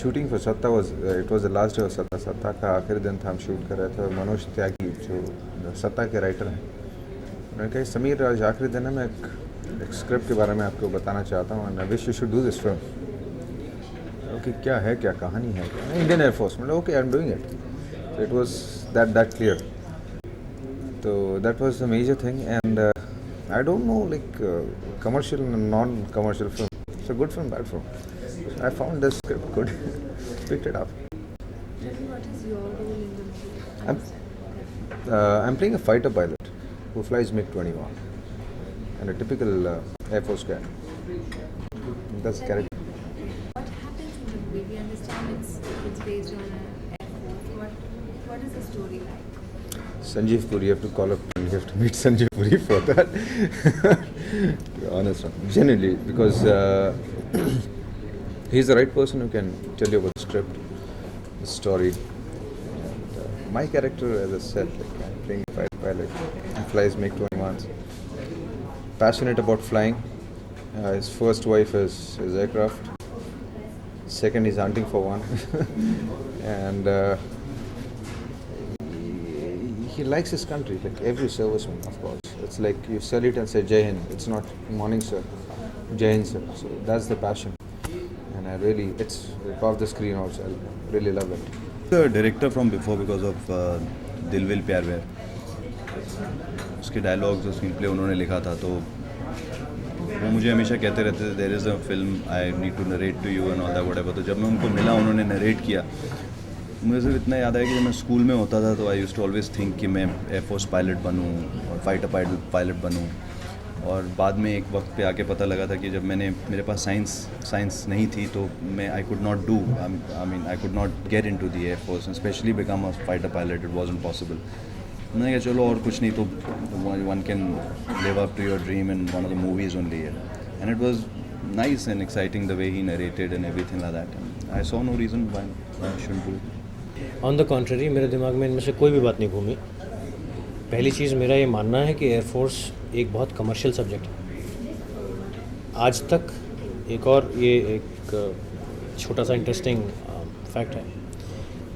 Shooting for सत्ता was it was the last day of सत्ता. सत्ता का आखिरी दिन था, हम शूट कर रहे थे. और मनोज त्यागी जो सत्ता के राइटर हैं, उन्होंने कहा समीर आज आखिरी दिन है, मैं एक स्क्रिप्ट के बारे में आपको बताना चाहता हूँ and I wish you should do this film. Okay, क्या है, क्या कहानी है, इंडियन एयरफोर्स. मतलब okay, I am doing it. So it was that clear. So that was the major thing, and I don't know, like commercial and non-commercial film. It's a good film, bad film. So I found this script good, picked it up. What is your role in the movie? I'm, I'm playing a fighter pilot who flies MiG-21 and a typical Air Force guy. That's the character. What happens in the movie? We understand it's based on an Air Force. What is the story like? Sanjeev Puri, you have to call up and you have to meet Sanjeev Puri for that. To be honest, genuinely, because he's the right person who can tell you about the script, the story. And, my character, as I said, like I'm playing a fighter pilot. He flies MiG-21s. Passionate about flying. His first wife is his aircraft. Second, he's hunting for one. And he likes his country, like every serviceman, of course. It's like you salute and say Jai Hind. It's not morning sir, Jai Hind sir. So that's the passion, and I really, it's off the screen also. I really love it. The director from before because of दिल will प्यार व्यार. उसके dialogues, screen play उन्होंने लिखा था, तो वो मुझे हमेशा कहते रहते थे there is a film I need to narrate to you and all that whatever. तो जब मैं उनको मिला, उन्होंने नरेट किया, मुझे सिर्फ इतना याद आया कि जब मैं स्कूल में होता था तो I used to always think कि मैं एयरफोर्स पायलट बनूं और फाइटर पायलट बनूं. और बाद में एक वक्त पे आके पता लगा था कि जब मेरे पास साइंस नहीं थी, तो मैं I could not do, I mean I could not get into the air force, specially become a fighter pilot. It wasn't possible. मैंने कहा चलो और कुछ नहीं तो one can live up to your dream in one of the movies only. And it was nice and exciting the way he narrated and everything like that. I saw no reason why I should do it. On the contrary, मेरे दिमाग में इनमें से कोई भी बात नहीं घूमी. पहली चीज़, मेरा ये मानना है कि एयरफोर्स एक बहुत कमर्शियल सब्जेक्ट है आज तक. एक और ये एक छोटा सा इंटरेस्टिंग फैक्ट है,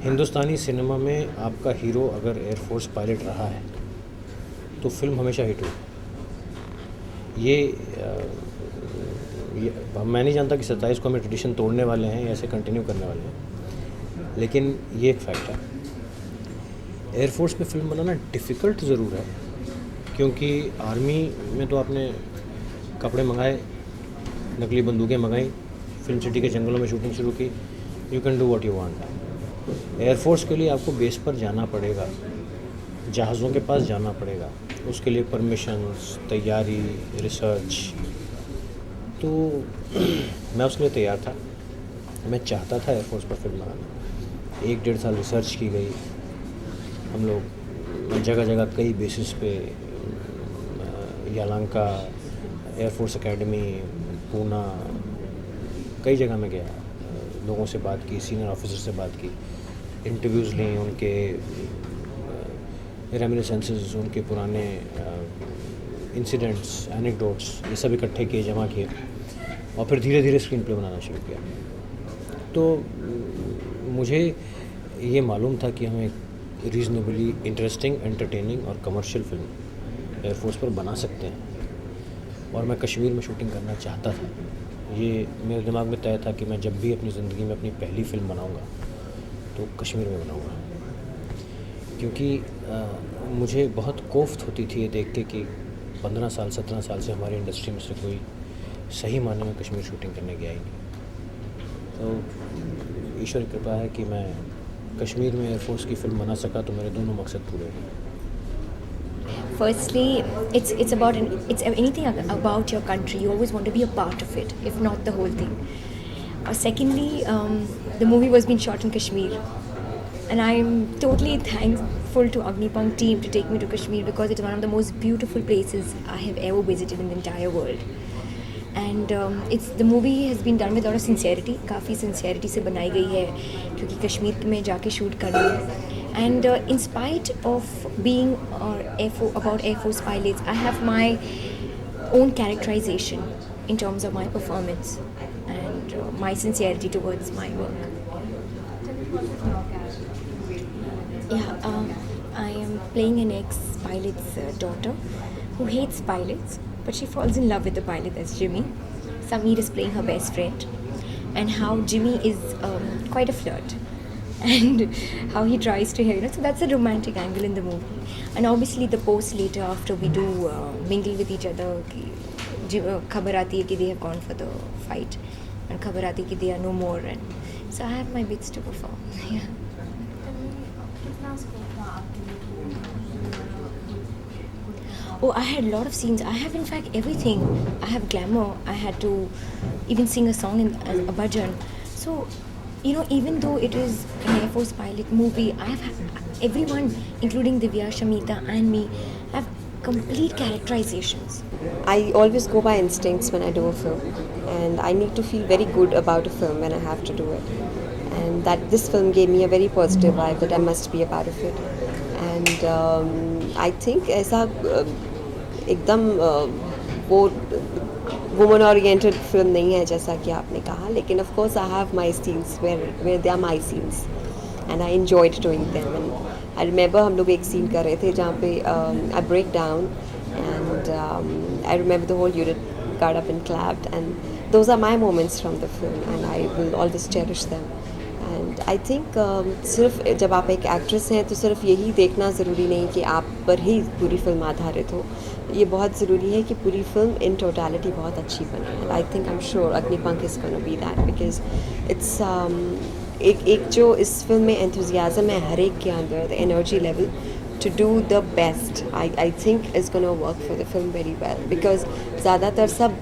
हिंदुस्तानी सिनेमा में आपका हीरो अगर एयरफोर्स पायलट रहा है तो फिल्म हमेशा हिट हुई. मैं नहीं जानता कि 27 को हमें ट्रेडिशन तोड़ने वाले हैं या ऐसे कंटिन्यू करने वाले हैं, लेकिन ये एक फैक्ट है. एयरफोर्स में फ़िल्म बनाना डिफ़िकल्ट ज़रूर है, क्योंकि आर्मी में तो आपने कपड़े मंगाए, नकली बंदूकें मंगाई, फिल्म सिटी के जंगलों में शूटिंग शुरू की, you can do what you want. Air force के लिए आपको बेस पर जाना पड़ेगा, जहाज़ों के पास जाना पड़ेगा, उसके लिए परमिशंस, तैयारी, रिसर्च. तो मैं उसके लिए तैयार था. मैं चाहता था एयरफोर्स पर फिल्म बनाना. 1-1.5 साल रिसर्च की गई. हम लोग जगह जगह कई बेसिस पे, यलहंका, एयरफोर्स एकेडमी, पूना, कई जगह में गया. लोगों से बात की, सीनियर ऑफिसर से बात की, इंटरव्यूज़ ली, उनके रेमिनिसेंसेस, उनके पुराने इंसिडेंट्स, एनेक्डोट्स, ये सब इकट्ठे किए, जमा किए, और फिर धीरे धीरे स्क्रीन प्ले बनाना शुरू किया. तो मुझे ये मालूम था कि हमें रीज़नेबली इंटरेस्टिंग, एंटरटेनिंग और कमर्शियल फिल्म एयरफोर्स पर बना सकते हैं, और मैं कश्मीर में शूटिंग करना चाहता था. ये मेरे दिमाग में तय था कि मैं जब भी अपनी ज़िंदगी में अपनी पहली फ़िल्म बनाऊंगा तो कश्मीर में बनाऊंगा, क्योंकि मुझे बहुत कोफ्त होती थी ये देख के कि 15 साल 17 साल से हमारी इंडस्ट्री में से कोई सही मायने में कश्मीर शूटिंग करने गया ही नहीं. तो ईश्वर की कृपा है कि मैं कश्मीर में एयरफोर्स की फ़िल्म बना सका, तो मेरे दोनों मकसद पूरे हुए. Firstly, it's about it's anything about your country. You always want to be a part of it, if not the whole thing. Secondly, the movie was being shot in Kashmir, and I'm totally thankful to Agnipang team to take me to Kashmir, because it's one of the most beautiful places I have ever visited in the entire world. And the movie has been done with a lot of sincerity. काफ़ी sincerity से बनाई गई है, क्योंकि कश्मीर में जाके shoot करना है. And in spite of being about Air Force pilots, I have my own characterization in terms of my performance and my sincerity towards my work. What is your character? Yeah, I am playing an ex-pilot's daughter who hates pilots, but she falls in love with the pilot as Jimmy. Sameer is playing her best friend, and how Jimmy is quite a flirt, and how he tries to, so that's a romantic angle in the movie. And obviously the post later after we do mingle with each other, khabar aati hai ki they have gone for the fight, and khabar aati hai ki they are no more, and so I have my bits to perform. Yeah. कितना scope था आपके लिए? Oh, I had a lot of scenes. I have, in fact, everything. I have glamour. I had to even sing a song in a bhajan. So, even though it is an Air Force pilot movie, I have everyone, including Divya, Shamita, and me, have complete characterizations. I always go by instincts when I do a film, and I need to feel very good about a film when I have to do it. And that this film gave me a very positive vibe that I must be a part of it. And I think ऐसा एकदम वो woman oriented film नहीं है जैसा कि आपने कहा, लेकिन of course I have my scenes where they are my scenes and I enjoyed doing them. And I remember हम लोग एक सीन कर रहे थे जहाँ पे I break down and I remember the whole unit got up and clapped, and those are my moments from the film and I will always cherish them. And I think सिर्फ जब आप एक actress हैं तो सिर्फ यही देखना ज़रूरी नहीं कि आप पर ही पूरी फिल्म आधारित हो. ये बहुत ज़रूरी है कि पूरी फिल्म इन टोटलिटी बहुत अच्छी बने. And I think I am sure Agnipankh is gonna be that because it's एक जो इस फिल्म में एंथुजियाज़म है हर एक के अंदर, the energy level to do the best, I think is going to work for the film very well because ज़्यादातर सब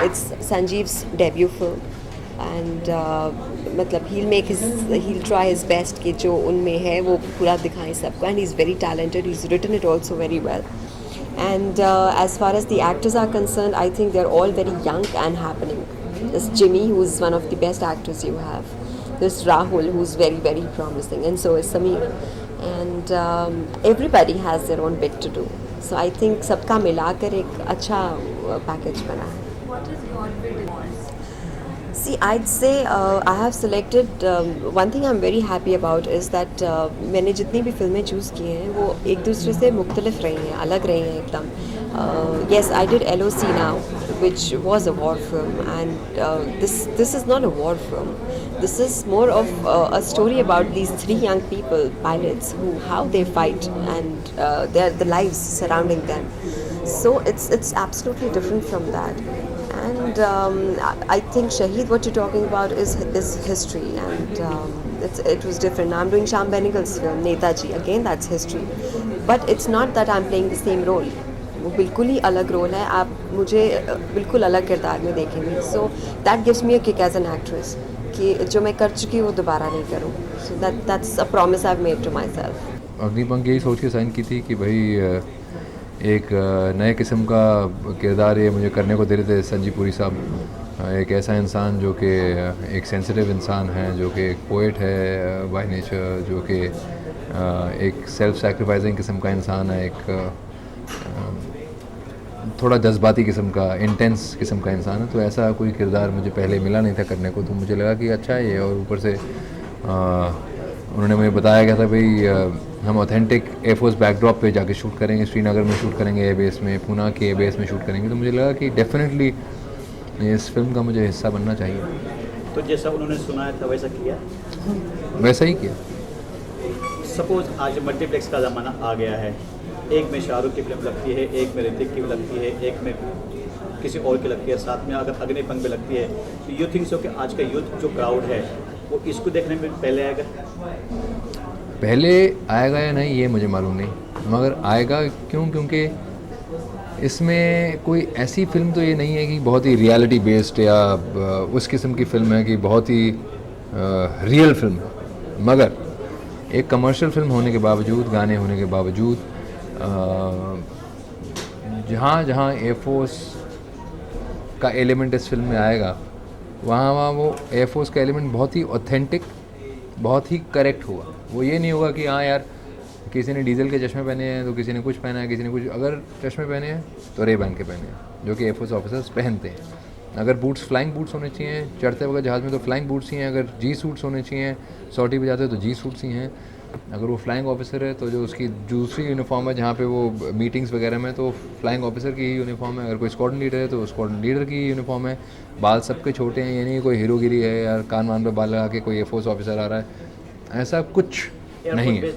it's Sanjeev's debut film and मतलब he'll try his best कि जो उनमें है वो पूरा दिखाएं सबको, and he's very talented, he's written it also very well. And as far as the actors are concerned, I think they're all very young and happening. There's Jimmy, who's one of the best actors you have. There's Rahul, who's very, very promising, and so is Sameer. And everybody has their own bit to do. So I think सबका मिलाकर एक अच्छा package बना है. What is your bid? See, I'd say I have selected one thing I'm very happy about is that मैंने जितनी भी फिल्में चूज़ की हैं वो एक दूसरे से मुख्तलिफ रही हैं, अलग रही हैं एकदम. Yes, I did LOC now, which was a war film, and this is not a war film. This is more of a story about these three young people, pilots, how they fight and the lives surrounding them. So it's absolutely different from that. And I think Shaheed, what you're talking about is history, and it was different. I'm doing Shyam Benegal's film, Netaji. Again, that's history. But it's not that I'm playing the same role. वो बिल्कुल ही अलग role है, आप मुझे बिल्कुल अलग किरदार में देखेंगे. So that gives me a kick as an actress कि जो मैं कर चुकी हूँ वो दोबारा नहीं करूँ. So that's a promise I have made to myself. Agnipankh यही सोच के साइन की थी कि भाई एक नए किस्म का किरदार ये मुझे करने को दे रहे थे संजीव पुरी साहब. एक ऐसा इंसान जो कि एक सेंसिटिव इंसान है, जो कि एक पोइट है बाय नेचर, जो कि एक सेल्फ सैक्रिफाइसिंग किस्म का इंसान है, एक थोड़ा जज्बाती किस्म का, इंटेंस किस्म का इंसान है. तो ऐसा कोई किरदार मुझे पहले मिला नहीं था करने को, तो मुझे लगा कि अच्छा है ये. और ऊपर से उन्होंने मुझे बताया गया था भाई हम ऑथेंटिक एयरफोर्स बैकड्रॉप पे जाके शूट करेंगे, श्रीनगर में शूट करेंगे, एयरबेस में, पूना के एयरबेस में शूट करेंगे. तो मुझे लगा कि डेफिनेटली इस फिल्म का मुझे हिस्सा बनना चाहिए. तो जैसा उन्होंने सुनाया था वैसा किया, वैसा ही किया. सपोज आज मल्टीप्लेक्स का ज़माना आ गया है, एक में शाहरुख की फिल्म लगती है, एक में ऋतिक की लगती है, एक में किसी और की लगती है, साथ में अगर अग्निपंख में लगती है. तो यू थिंक सो कि आज का यूथ जो क्राउड है वो इसको देखने में पहले आएगा? पहले आएगा या नहीं ये मुझे मालूम नहीं, मगर आएगा क्यों? क्योंकि इसमें कोई ऐसी फिल्म तो ये नहीं है कि बहुत ही रियलिटी बेस्ड या उस किस्म की फ़िल्म है कि बहुत ही रियल फिल्म है. मगर एक कमर्शियल फिल्म होने के बावजूद, गाने होने के बावजूद, जहाँ जहाँ एयरफोर्स का एलिमेंट इस फिल्म में आएगा वहाँ वो एयरफोर्स का एलिमेंट बहुत ही ऑथेंटिक, बहुत ही करेक्ट होगा. वो ये नहीं होगा कि हाँ यार किसी ने डीजल के चश्मे पहने हैं तो किसी ने कुछ पहना है, किसी ने कुछ. अगर चश्मे पहने हैं तो रेबैन के पहने हैं, जो कि एयरफोर्स ऑफिसर्स पहनते हैं. अगर बूट्स फ्लाइंग बूट्स होने चाहिए चढ़ते वक्त जहाज़ में तो फ्लाइंग बूट्स ही हैं, अगर जी सूट्स होने चाहिए सॉटी पे जाते हैं तो जी सूट्स ही हैं, अगर वो फ्लाइंग ऑफिसर है तो जो उसकी दूसरी यूनिफॉर्म है जहाँ पे वो मीटिंग्स वगैरह में तो फ्लाइंग ऑफिसर की ही यूनिफॉर्म है, अगर कोई स्क्वाड्रन लीडर है तो स्क्वाड्रन लीडर की यूनिफॉर्म है। बाल सबके छोटे हैं, ये नहीं कोई हीरोगिरी है यार कान वान पे बाल लगा के कोई एयरफोर्स ऑफिसर आ रहा है, ऐसा कुछ नहीं है।